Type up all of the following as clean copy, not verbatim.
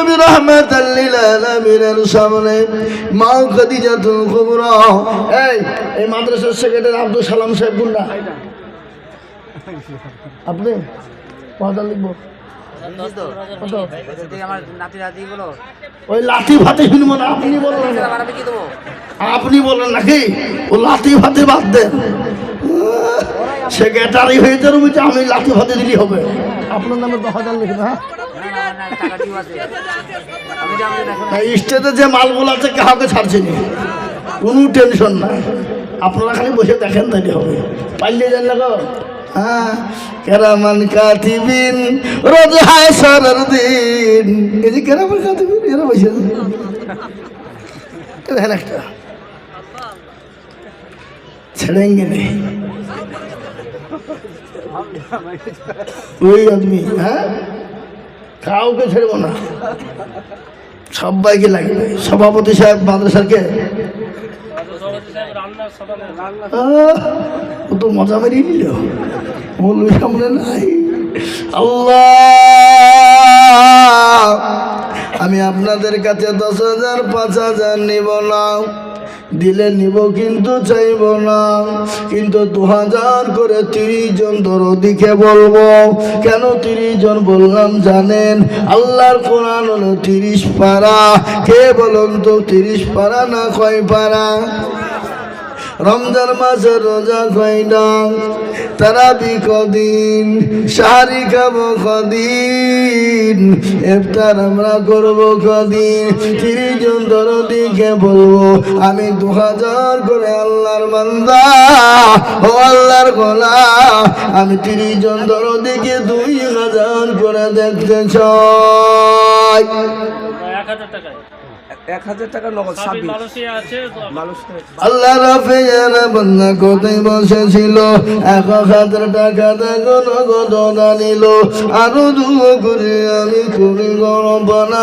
নবী রাহমাতাল লিল আলামিনের সামনে মা খাদিজাতুল কুবরা এই মাদ্রাসার সেক্রেটারি আব্দুল সালাম সাহেব গুন্ডা আপনি কথা লিখবো ওই লাঠি ভাতে শুনবো না আপনি বললেন আপনি বললেন নাকি ও লাঠি ভাতে বাদ দেন সেক্রেটারি হয়ে যাবে বুঝে আমি লাঠি ভাতে দিলেই হবে আপনার নামে 10,000 লিখবে হ্যাঁ স্টেজে যে মালগুলো আছে কাউকে ছাড়ছে না কোনো টেনশন নাই আপনারা খালি বসে দেখেন তাইলে হবে পাইলে যান লাগো হ্যাঁ কেরামান কাতিবিন রোজ হাসরের দিন এই যে কেরামান কাতিবিন এরা বসে দেখেন একটা ছেড়েঙ্গে নেই ওই আদমি হ্যাঁ কাউকে ছেড়ব না সবাইকে লাগবে সভাপতি সাহেব মাদ্রাসাকে ও তো মজা মেরিয়ে নিল মৌলভী সামনে নাই আল্লাহ আমি আপনাদের কাছে 10,000 5,000 নিব না দিলে নিব কিন্তু চাইব না কিন্তু 2,000 করে 30 জন দরদিকে বলবো কেন 30 জন বললাম জানেন আল্লাহর কোরআন হলো 30 পারা কে বলুন তো 30 পারা না কয় পারা রমজান মাসে রোজা কয়টা তারাবি কদিন শাহরি খাবো কদিন ইফতার আমরা করবো কদিন 30 জন দরদিকে বলবো আমি 2,000 করে আল্লাহর বান্দা ও আল্লাহর গোলাম আমি 30 জন দরদিকে 2,000 করে দেখতে চাই 1,000 টাকা 1,000 টাকা নগদ আল্লাহ রাফিয়ানা বান্দা কোথায় বসেছিল 1,000 টাকা দেখো নগদ নিল আরো দুঃখ করে আমি খুবই গরম বানা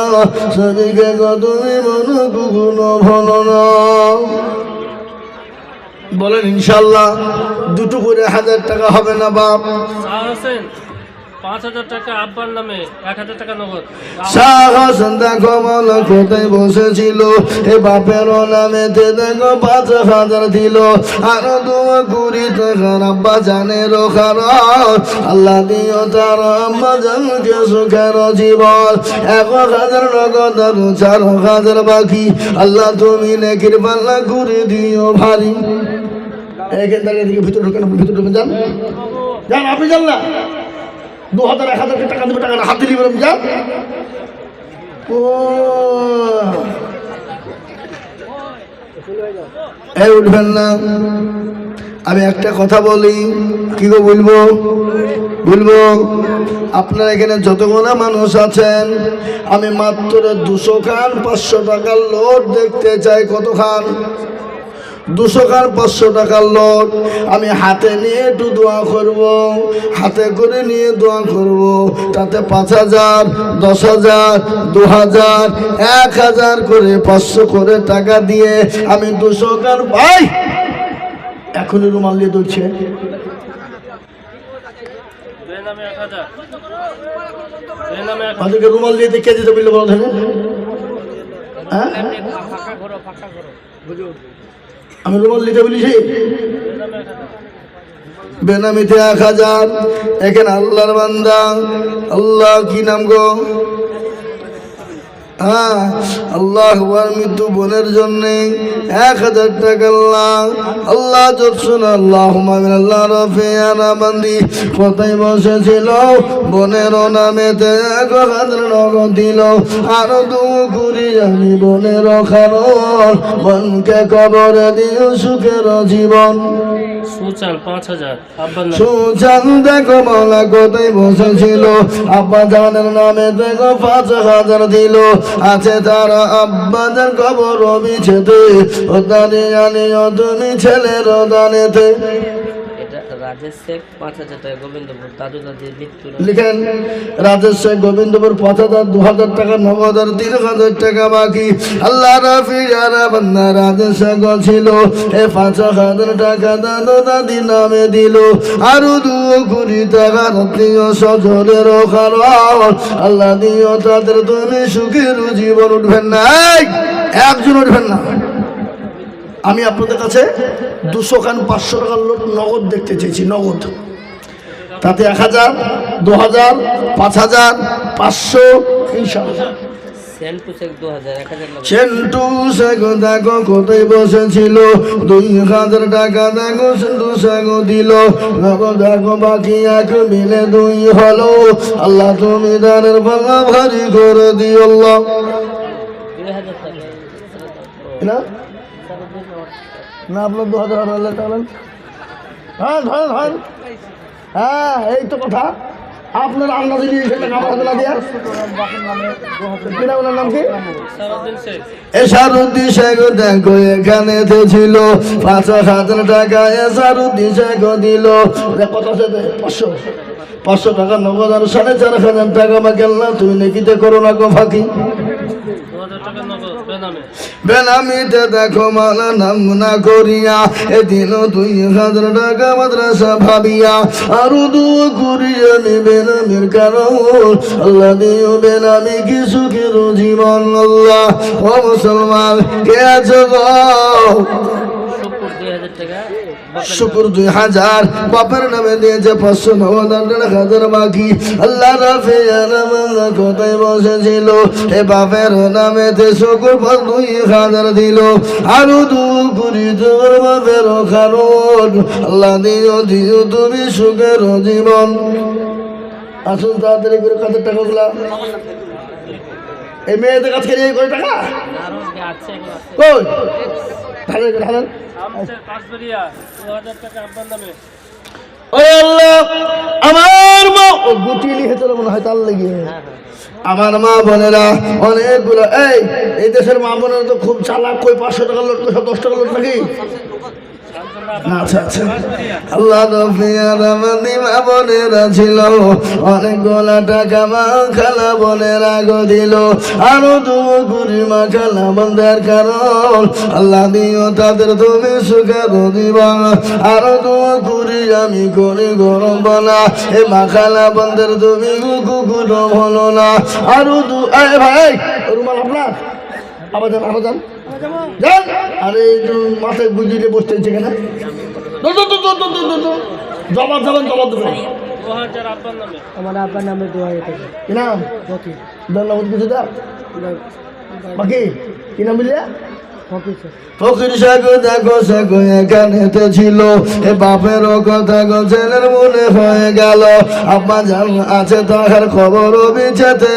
সবিকে তুমি মনে কখনো ভালো না বলেন ইনশাল্লাহ দুটো করে 1,000 টাকা হবে না বাপ 5,000 টাকা আব্বার নামে 1,000 টাকা নগদ শাহ হোসেন দেখো মাওলা কোথায় বসেছিল এ বাপের নামেতে দেখো 5,000 দিল আরো 2 টাকা আব্বা জানের খারাপ আল্লাহ দিও তার আম্মা জানকে সুখের জীবন 1,000 নগদ আর 4,000 বাকি আল্লাহ তুমি নেকির পাল্লা করে দিও ভারী এখান থেকে এদিকে ভিতরে ঢুকেন যান যান আপনি যান না 2,000 1,000 টাকা দেবে টাকা হাত দিলি বললাম যা ও এই উঠবেন না আমি একটা কথা বলি কি গো বলবো আপনার এখানে যতগুলো মানুষ আছেন আমি মাত্র 200 খান 500 টাকার লোড দেখতে চাই কত খান 200 খান 500 টাকার লোড আমি হাতে নিয়ে একটু দোয়া করব হাতে করে নিয়ে দোয়া করব তাতে 5,000 10,000 2,000 1,000 করে 500 করে টাকা দিয়ে আমি 200 খান ভাই এখনই রুমাল দিয়ে দৌড়ছে আমাদেরকে রুমাল দিয়ে কে দিতে বললো বলো হ্যাঁ আমি রুমাল দিতে বলেছি বেনামিতে 1,000 এখানে আল্লাহর বান্দা আল্লাহ কি নাম গো হ্যাঁ আল্লাহ মৃত্যু বোনের জন্য 1,000 টাকা আল্লাহ যৎসুন আল্লাহ আল্লাহ রফিয়ানা বান্দি কোথায় বসেছিল বোনের নামেতে 1,000 নগদ দিল আরো 2 কুড়ি আমি বোনের কারণ বোনকে কবরে দিও সুখের জীবন সুচান 5,000 সুচান দেখো মাওলা কোথায় বসেছিল আব্বা জানের নামে দেখো 5,000 দিল আছে তারা আব্বাদের কবর বিছেতে ও দানি জানিও তুমি ছেলের দানেতে রাজেশ শেখ 5,000 টাকা গোবিন্দপুর দাদু দাদির মৃত্যু লিখেন রাজেশ শেখ গোবিন্দপুর 5,000, 2,000 টাকা নগদ আর 3,000 টাকা বাকি। আল্লাহ রাফি যারা বান্দা রাজেশ শেখ ছিল এ 5,000 টাকা দাদু দাদির নামে দিল, আরো 2 কোটি টাকা আত্মীয় স্বজনের কারণ আল্লাহ দিও তাদের তুমি সুখের জীবন। উঠবেন না, একজন উঠবেন না। আমি আপনাদের কাছে 200 খান 500 টাকার লোট নগদ দেখতে চেয়েছি, নগদ। তাতে 1,000, 2,000, 5,000, 500 ইনশাআল্লাহ। সেন্টু শেখ 2,000 1,000 টাকা সেন্টু শেখ দেখো কোথায় বসেছিল, 2,000 টাকা দেখো সেন্টু শেখ দিল, দেখো বাকি 1 মিলে 2 হলো। আল্লাহ তুমি দানের পাল্লা ভারী করে দিও আল্লাহ। 2,000 টাকা না না আপনার 2,000 টাকা হ্যাঁ ধরেন ধরেন। হ্যাঁ এই তো কথা। আপনার আন্দাজে দিয়েছেন না আমার হাতে না দিয়া। কিনা ওনার নাম কি? এসারুদ্দিন শেখ দেখো এখানে তো ছিল 5,000 টাকা এসারুদ্দিন শেখ দিল। কত আছে? 500 টাকা নগদ আর 4,500 টাকা আমাকে আল্লাহ তুমি নেকিতে করো না গো ফাঁকি। বেনামিতে দেখো মালা নাম না করিয়া এদিন 2,000 টাকা মাদ্রাসা ভাবিয়া আরো 2 করিয়া নিবে নামের কারণ আল্লাহ দিও বেনামি কি সুখের জীবন। আল্লাহ ও মুসলমান কে আছো গো? শুকুর 2,000 বাপের নামে দিয়েছে, 500 নগদ 1,000 বাকি। আল্লাহ রাফি কোথায় বসেছিল এ বাপের নামেতে শুকুর 2,000 দিল, আরো 2 কোটি তোমার বাপের কারণ আল্লাহ দিও দিও তুমি সুখের জীবন। আসুন তাড়াতাড়ি করে কত টাকা গুলা এই মেয়েদের কাছে নিয়ে করে টাকা কই ঢালেন ঢালেন। আমার মা গুটিয়ে হেতে মনে হয় তার লেগে আমার মা বোনেরা অনেকগুলো এই দেশের মা বোনেরা তো খুব চালাক। কই 500 টাকা লোট, 10 টাকা লোট নাকি? আচ্ছা আচ্ছা। আল্লাহ মা বোনেরা ছিল অনেকগুলা টাকা মা খালা বোনেরা গো দিল, আরো 2 কোটি মা খালা বন্ধের কারণ আল্লাহ দিও তাদের তুমি সুখের জীবন। আরো 2 কোটি আমি করি গরম বলা এ মা খালা বন্ধের তুমি কুকুর হলো না। আরো 2 ভাই রুমাল আপনার আবার যান আবার যান যান। আরে মাথায় বুঝিয়ে বসতে হচ্ছে কেন? জবাব দেবেন জবাব দেবেন। আমার আব্বার নামে 2,000 টাকা কি নাম? ধন্যবাদ। কিছু দাও বাকি কি নাম বললে? ফকির সাগো দেখো সাগো এখানেতে ছিল এ বাপেরও কথা গো ছেলের মনে হয়ে গেল। আব্বা জান আছে তাহার খবর বিছেতে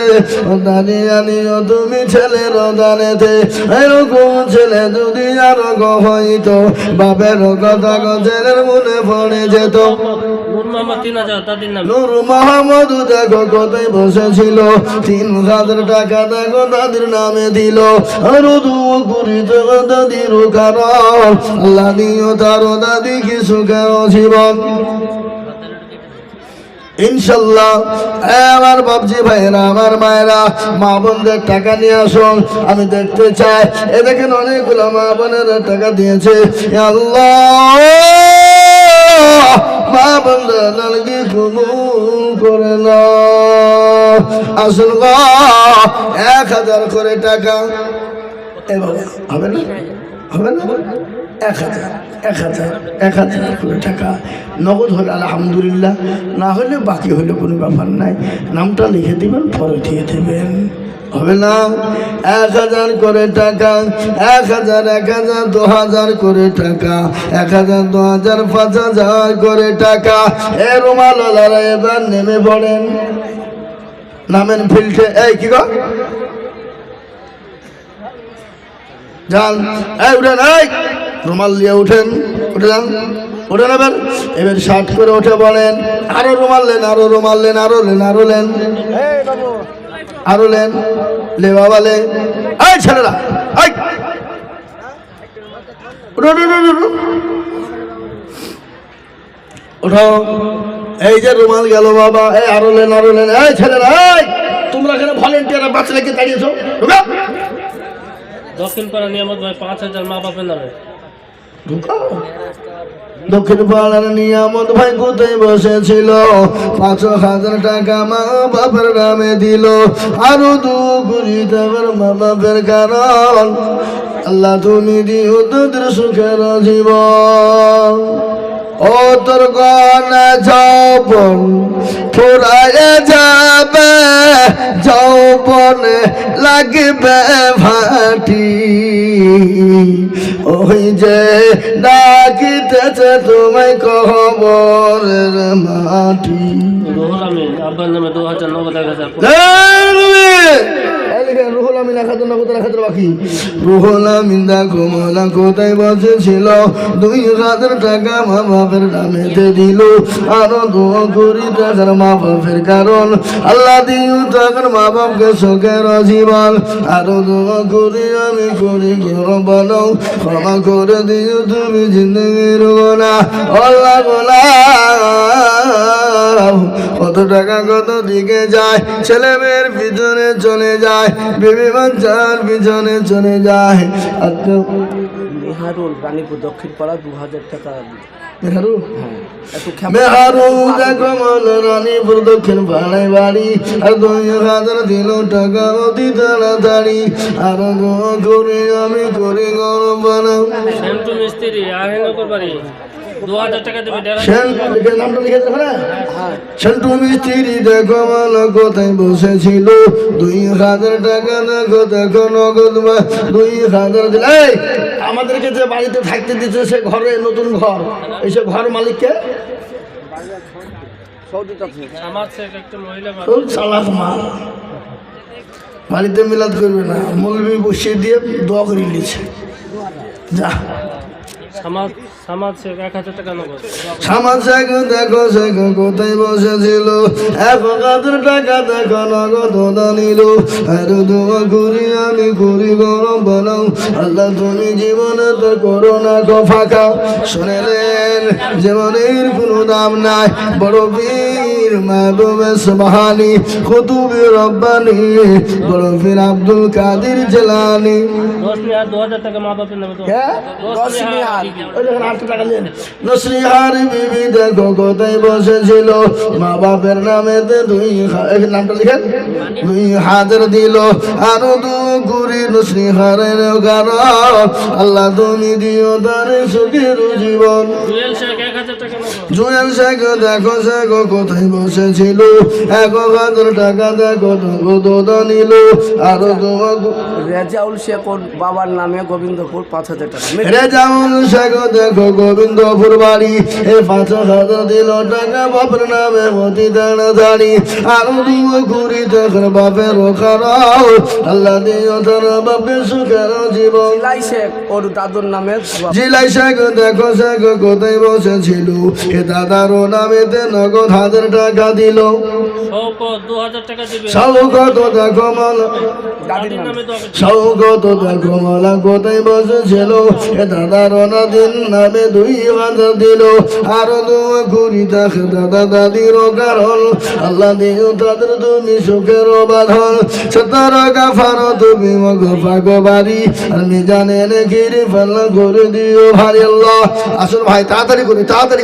দাঁড়িয়ে আনিও তুমি ছেলের দানেতে। এরকম ছেলে যদি আরো গো হইতো বাপেরও কথা গো ছেলের মনে পড়ে যেত। নূর মোহাম্মদ দেখো কোথায় বসেছিল 3,000 টাকা দেখো দাদির নামে দিল, আরো 2 কোটি টাকা দাদির কারণ আল্লাহ দিও তারও দাদি কি সুখের জীবন। ইনশাল্লাহ আমার বাপজি ভাইরা আমার মায়েরা মা বোনদের টাকা নিয়ে আসুন, আমি দেখতে চাই। এ দেখেন অনেকগুলো মা বোনেরা টাকা দিয়েছে। আল্লাহ মা বোনদের কি কবুল করে না। আসুন 1,000 করে টাকা এভাবে হবে না? হবে না? 1,000 করে টাকা নগদ হলে আলহামদুলিল্লাহ, না হলে বাকি হলে কোনো ব্যাপার নাই। নামটা লিখে দিবেন, পরে দিয়ে দেবেন, হবে না? 1,000 করে টাকা, 1,000 1,000 2,000 করে টাকা, 1,000 2,000 5,000 করে টাকা। এ রুমালারা এবার নেমে পড়েন, নামেন ফিল্ডে। এই কি গো যান, এই উঠেন, এই রুমাল দিয়ে উঠেন, উঠে যান, উঠে নেবেন। এবার 60 করে উঠে বলেন আরো রুমাল লেন, আরো রুমাল লেন, আরো লেন, আরো লেন, আরো লেন, লে বাবা লে। এই ছেলেরা এই ওঠো। এই যে রুমাল গেল বাবা, এই আরো লেন, এই ছেলেরা, এই তোমরা এখানে ভলেন্টিয়ার বাচ্চা রেখে দাঁড়িয়েছো, ঢুকা দক্ষিণ পাড়া নিয়ামত ভাই 5,000 মা বাপের নামে। ঢুকা। দক্ষিণ পাড়ার নিয়ামত ভাই কোথায় বসেছিল, 5,000 টাকা মা বাপের নামে দিল, আরো 2 কোটি টাকার মা বাপের কারণ আল্লাহ তুমি দিও তোদের সুখের জীবন। ও তোর গনা যৌবন ফুরায় যাবে, যৌবন লাগবে ভাটি, ওই যে ডাকিতেছে তোমায় কবরের মাটি। রুহুল আমিন আব্বার নামে 2,000 নগদ 1,000। রুহুল আমিন 1,000 বাকি। রুহুল আমিন দেখো মালা কোথায় বসেছিল, 2,000 টাকা মা বাপের নামেতে দিল, আরো 2 কোটি টাকার মা বাপের কারণ আল্লাহ দিও টাকার মা বাপকে সুখের জীবন, আরো 2 কোটি আমি করি বানাও, ক্ষমা করে দিও তুমি জিন্দগির গোনা। আল্লাহ গোলাম কত টাকা কত দিকে যায়, ছেলে মেয়ের পিছনে চলে যায়, বিবি বাচ্চার পিছনে চলে যায়। আর তো মেহারুল রানীপুর দক্ষিণ পাড়া 2,000 টাকা। মেহারু একটু মেহারু দেখো মন রানীপুর দক্ষিণ পাড়ায় বাড়ি, আর 2,000 দিল টাকা অতি তাড়াতাড়ি, আর 2 করে আমি করি গরম বানাও। সেন্টু মিস্ত্রি আহেনগর বাড়ি 2,000 টাকা দেবে। নামটা লিখে দেখো না, সেন্টু মিস্ত্রি দেখো মন কোথায় বসেছিল, 2,000 টাকা দেখো দেখো নগদ 2,000 দিল। এই আমাদেরকে যে বাড়িতে থাকতে দিচ্ছে সে ঘরে নতুন ঘর, এইসব ঘর মালিককে আমার থেকে একটা মহিলা খুব চালাক মা, বাড়িতে মিলাদ করবে না, মৌলবি বসিয়ে দিয়ে দোয়া করে নিয়েছে। যা সামাদ শেখ 1,000 টাকা নগদ। সামাজ শেখ দেখো শেখ কোথায় বসেছিল, 1,000 টাকা দেখো নগদ নিল, আর 2 করি আমি করি গরম বানাও, আল্লাহ তুমি জীবনে তো করো না গো ফাঁকা। শুনেলেন জীবনের কোনো দাম নাই, বড় বীর মাহবুবে সুবহানি কুতুবে রব্বানি, বড় বীর আব্দুল কাদের জিলানী। 10 মিনিট 2,000 টাকা মা বাপের নামে। হ্যাঁ 10 মিনিট ওই দেখেন 8 টাকা নেন। নসরিহার বিবি দেখো কোথায় বসেছিল, মা বাপের নামেতে 2,000 নামটা লিখেন 2,000 দিল, আরো 2 কোটি নসরিহারের কারণ আল্লাহ তুমি দিও তার সুখের জীবন। জুয়েল শেখ 1,000 টাকা নগদ। জুয়েল শেখ দেখো শেখ কোথায় বসেছিল, 1,000 টাকা দেখো নগদ নিল, আরো 2 রেজাউল শেখ ওর বাবার নামে গোবিন্দপুর 5,000 টাকা। রেজাউল শেখ দেখো গোবিন্দপুর বাড়ি, 5,000 দিল টাকা বাপের নামে অতি তাড়াতাড়ি, আরো 2 কোটি টাকার বাপের কারণ আল্লাহ দিও তার বাপের সুখের জীবন। জিলাই শেখ ওর দাদুর নামে। জিলাই শেখ দেখো শেখ কোথায় বসেছিল, দাদার নামেতে নগদ 1,000 টাকা দিল, শওকত 2,000 টাকা দিবে। সৌগত দেখো মালা, দাদির নামে 2,000 সৌগত দেখো মালা কোথায় বসেছিল, দাদার নাদিন নামে 2,000 দিল, আরো 2 কোটি টাকা দাদা দাদির কারণ আল্লাহ দিও তাদের তুমি সুখের বাঁধন। সতর গাফার তুমি গফাগো বাড়ি, আর মিজানের গিরি ফাল্লা করে দিও ভারী আল্লাহ। আসুন ভাই তাড়াতাড়ি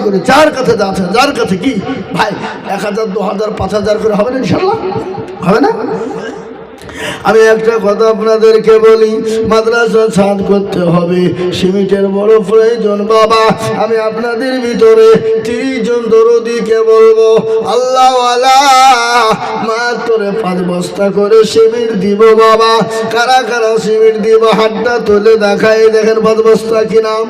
করে যার কাছে যাচ্ছেন, যার কাছে কি ভাই 1,000 2,000 5,000 করে হবে না ইনশাল্লাহ, হবে না? আমি একটা কথা আপনাদেরকে বলি, মাদ্রাসা ছাদ করতে হবে, সিমেন্টের বড় প্রয়োজন বাবা। আমি আপনাদের ভিতরে 30 জন দরদিকে বলবো, আল্লাহওয়ালা মাত্র 5 বস্তা করে সিমেন্ট দিব বাবা। কারা কারা সিমেন্ট দিব হাতটা তুলে দেখাই, দেখেন 5 বস্তা কি নাম?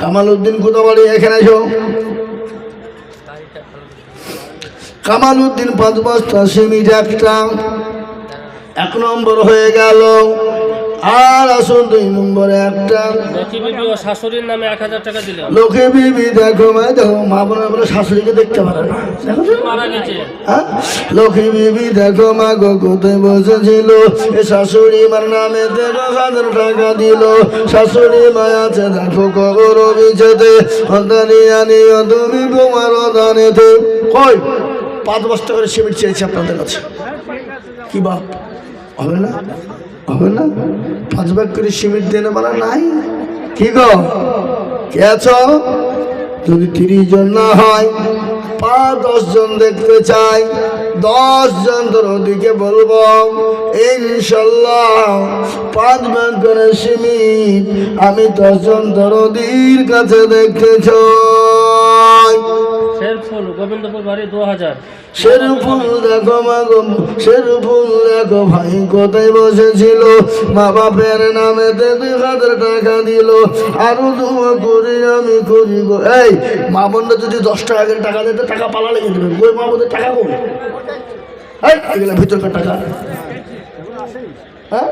কামাল উদ্দিন কোথা বাড়ি? এখানে এসো। কামাল উদ্দিন 5 বস্তা সিমেন্ট একটা, 1 নম্বর হয়ে গেল। আর আসুন 2 নম্বরে একটা লক্ষ্মী বিবি ও শাশুড়ির নামে 1000 টাকা দিল। লোকে বিবি দেখো মা বোনের বলে শাশুড়িকে দেখতে পারে না, দেখো তো? মারা গেছে। হ্যাঁ? লক্ষ্মী বিবি দেখো মা গো কোথায় বসেছিল, এ শাশুড়ি মার নামে দেখো 1000 টাকা দিল। শাশুড়ি মা আছে দেখো কবর বিছেতে, অন্তানি আনিও তুমি তোমার দানেতে। কই 5 বস্তা করে সিমেন্ট চেয়েছি আপনাদের কাছে, কি বাপ হবে না? হবে না? 5 ব্যাগ করে সিমেন্ট দেনে বলা নাই, কি গো কে আছো? যদি 30 জন না হয় 5-10 জন দেখতে চাই, 10 জন তোর ওদিকে বলবো ইনশাল্লাহ 5 ব্যাগ করে সিমেন্ট আমি 10 জন তোর ওদির কাছে দেখতে চাই। শেরফুল গোবিন্দপুর বাড়ি 2000। শেরফুল দেখো মা গো, শেরফুল দেখো ভাই কোথায় বসেছিল, মা বাপের নামে 1000 টাকা দিল। আরো দোয়া করি আমি করি গো। এই মা বোনরা যদি 10 টাকা করে টাকা দিতে টাকা পালা লেগে দেবে, ওই মা বোনদের টাকা কই? এগুলো ভিতরকার টাকা, হ্যাঁ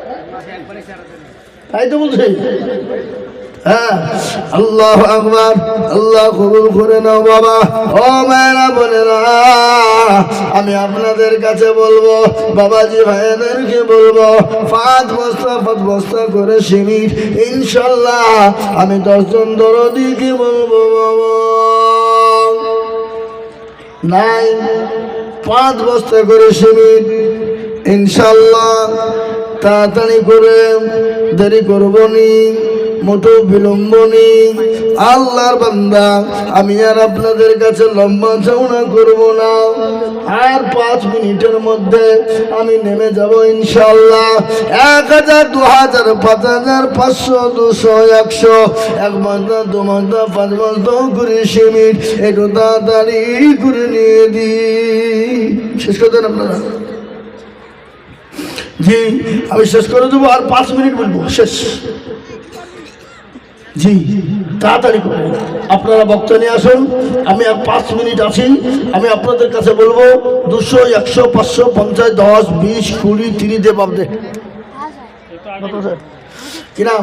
তাই তো বলছি। হ্যাঁ, আল্লাহু আকবার, আল্লাহ কবুল করে নাও বাবা। ও মায়েরা বোনেরা, আমি আপনাদের কাছে বলবো, বাবাজি ভাইদেরকে বলবো 5 বস্তা করে সিমেন্ট ইনশাল্লাহ আমি 10 জন দরদিকে বলবো বাবা। নাই 5 বস্তা করে সিমেন্ট ইনশাল্লাহ, তাড়াতাড়ি করে, দেরি করবো নি, মোটো বিলম্ব নেই। আল্লাহর বান্দা আমি আর আপনাদের কাছে লম্বা চওড়া করব না, আর 5 মিনিটের মধ্যে আমি নেমে যাব ইনশাআল্লাহ। 1000, 2000, 5000, 500, 200, 100, 1 বস্তা, 2 বস্তা, 5 বস্তা করে সিমেন্ট একটু তাড়াতাড়ি করে নিয়ে দিই। শেষ করতেন আপনারা? জি আমি শেষ করে দেবো, আর 5 মিনিট বলবো, শেষ। জি তাড়াতাড়ি করে আপনারা বক্তা নিয়ে আসুন, আমি আর 5 মিনিট আছি। আমি আপনাদের কাছে বলবো 200, 100, 500, 50, 10, 20, 20, 30 দে বাপ দে। কি নাম?